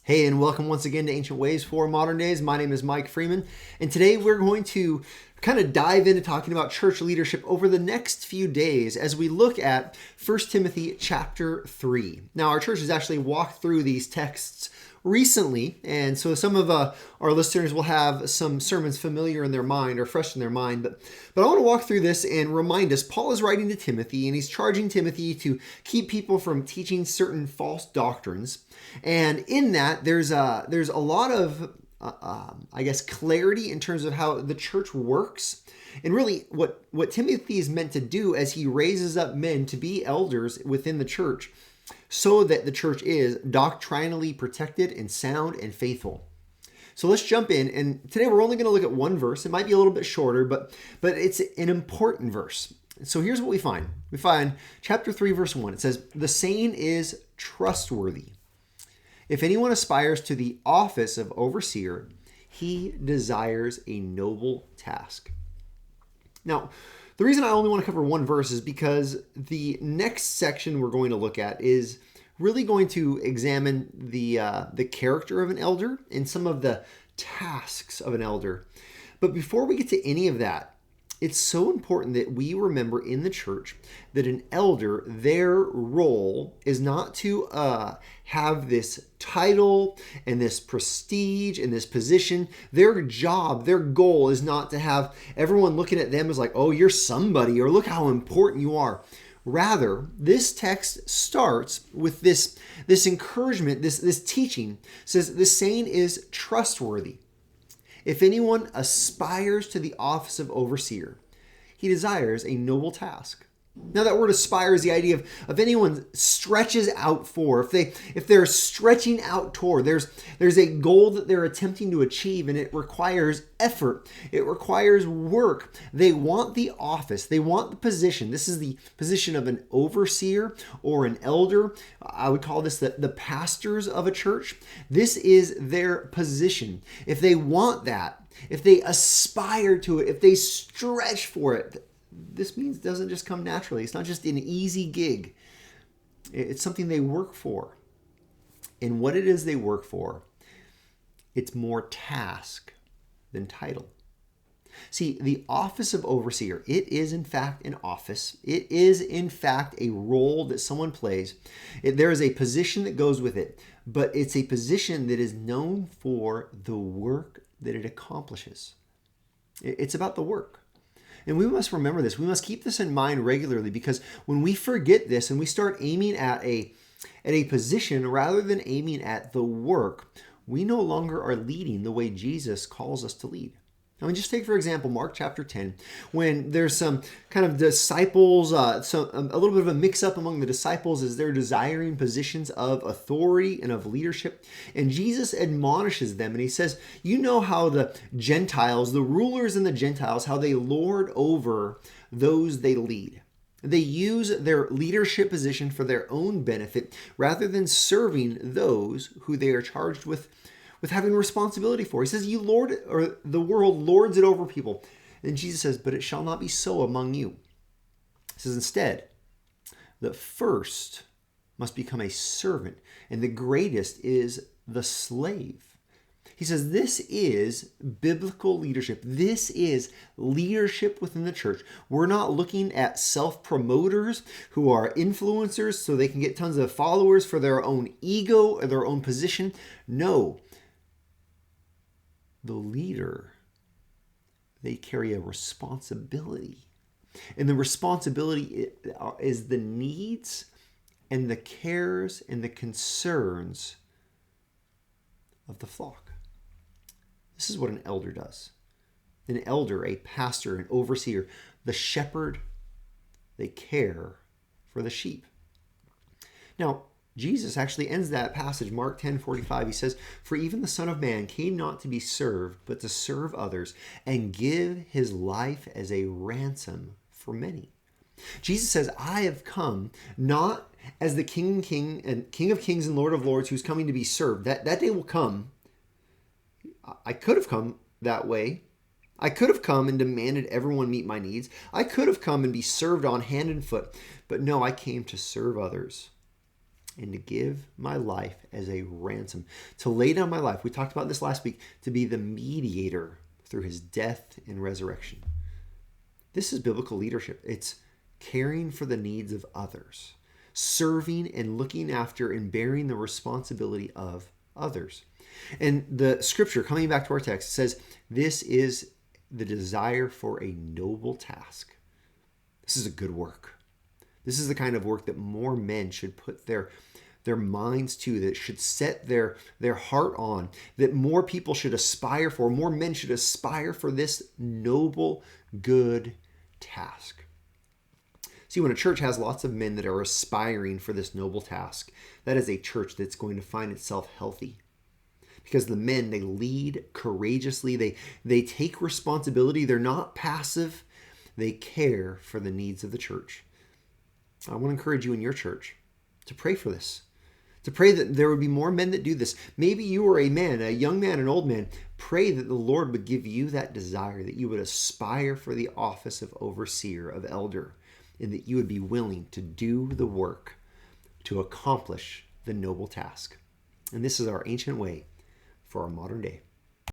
Hey, and welcome once again to Ancient Ways for Modern Days. My name is Mike Freeman, and today we're going to kind of dive into talking about church leadership over the next few days as we look at 1 Timothy chapter 3. Now, our church has actually walked through these texts recently, and so some of our listeners will have some sermons familiar in their mind or fresh in their mind, but I want to walk through this and remind us, Paul is writing to Timothy, and he's charging Timothy to keep people from teaching certain false doctrines, and in that there's a lot of clarity in terms of how the church works. And really what Timothy is meant to do as he raises up men to be elders within the church so that the church is doctrinally protected and sound and faithful. So let's jump in. And today we're only going to look at one verse. It might be a little bit shorter, but it's an important verse. So here's what we find. We find chapter 3, verse 1. It says, "The saying is trustworthy. If anyone aspires to the office of overseer, he desires a noble task." Now, the reason I only want to cover one verse is because the next section we're going to look at is really going to examine the character of an elder and some of the tasks of an elder. But before we get to any of that, it's so important that we remember in the church that an elder, their role is not to have this title and this prestige and this position. Their job, their goal is not to have everyone looking at them as like, oh, you're somebody, or look how important you are. Rather, this text starts with this encouragement, this teaching. It says, the saying is trustworthy. If anyone aspires to the office of overseer, he desires a noble task. Now that word aspire is the idea of anyone stretches out for, if they're stretching out toward, there's a goal that they're attempting to achieve, and it requires effort. It requires work. They want the office. They want the position. This is the position of an overseer or an elder. I would call this the pastors of a church. This is their position. If they want that, if they aspire to it, if they stretch for it, this means it doesn't just come naturally. It's not just an easy gig. It's something they work for. And what it is they work for, it's more task than title. See, the office of overseer, it is in fact an office. It is in fact a role that someone plays. There is a position that goes with it, but it's a position that is known for the work that it accomplishes. It's about the work. And we must remember this. We must keep this in mind regularly, because when we forget this and we start aiming at a position rather than aiming at the work, we no longer are leading the way Jesus calls us to lead. I mean, just take, for example, Mark chapter 10, when there's some kind of disciples, a little bit of a mix-up among the disciples as they're desiring positions of authority and of leadership. And Jesus admonishes them, and he says, you know how the Gentiles, the rulers in the Gentiles, how they lord over those they lead. They use their leadership position for their own benefit rather than serving those who they are charged with having responsibility for. He says, the world lords it over people. And Jesus says, but it shall not be so among you. He says, instead, the first must become a servant, and the greatest is the slave. He says, this is biblical leadership. This is leadership within the church. We're not looking at self-promoters who are influencers so they can get tons of followers for their own ego or their own position. No. The leader, they carry a responsibility. And the responsibility is the needs and the cares and the concerns of the flock. This is what an elder does. An elder, a pastor, an overseer, the shepherd, they care for the sheep. Now, Jesus actually ends that passage, Mark 10:45. He says, "For even the Son of Man came not to be served, but to serve others, and give his life as a ransom for many." Jesus says, I have come not as the King of Kings and Lord of Lords who's coming to be served. That day will come. I could have come that way. I could have come and demanded everyone meet my needs. I could have come and be served on hand and foot. But no, I came to serve others. and to give my life as a ransom, to lay down my life. We talked about this last week, to be the mediator through his death and resurrection. This is biblical leadership. It's caring for the needs of others, serving and looking after and bearing the responsibility of others. And the scripture, coming back to our text, says this is the desire for a noble task. This is a good work. This is the kind of work that more men should put their minds to, that should set their heart on, that more people should aspire for, more men should aspire for this noble, good task. See, when a church has lots of men that are aspiring for this noble task, that is a church that's going to find itself healthy. Because the men, they lead courageously, they take responsibility, they're not passive, they care for the needs of the church. I want to encourage you in your church to pray for this, to pray that there would be more men that do this. Maybe you are a man, a young man, an old man. Pray that the Lord would give you that desire, that you would aspire for the office of overseer, of elder, and that you would be willing to do the work to accomplish the noble task. And this is our ancient way for our modern day.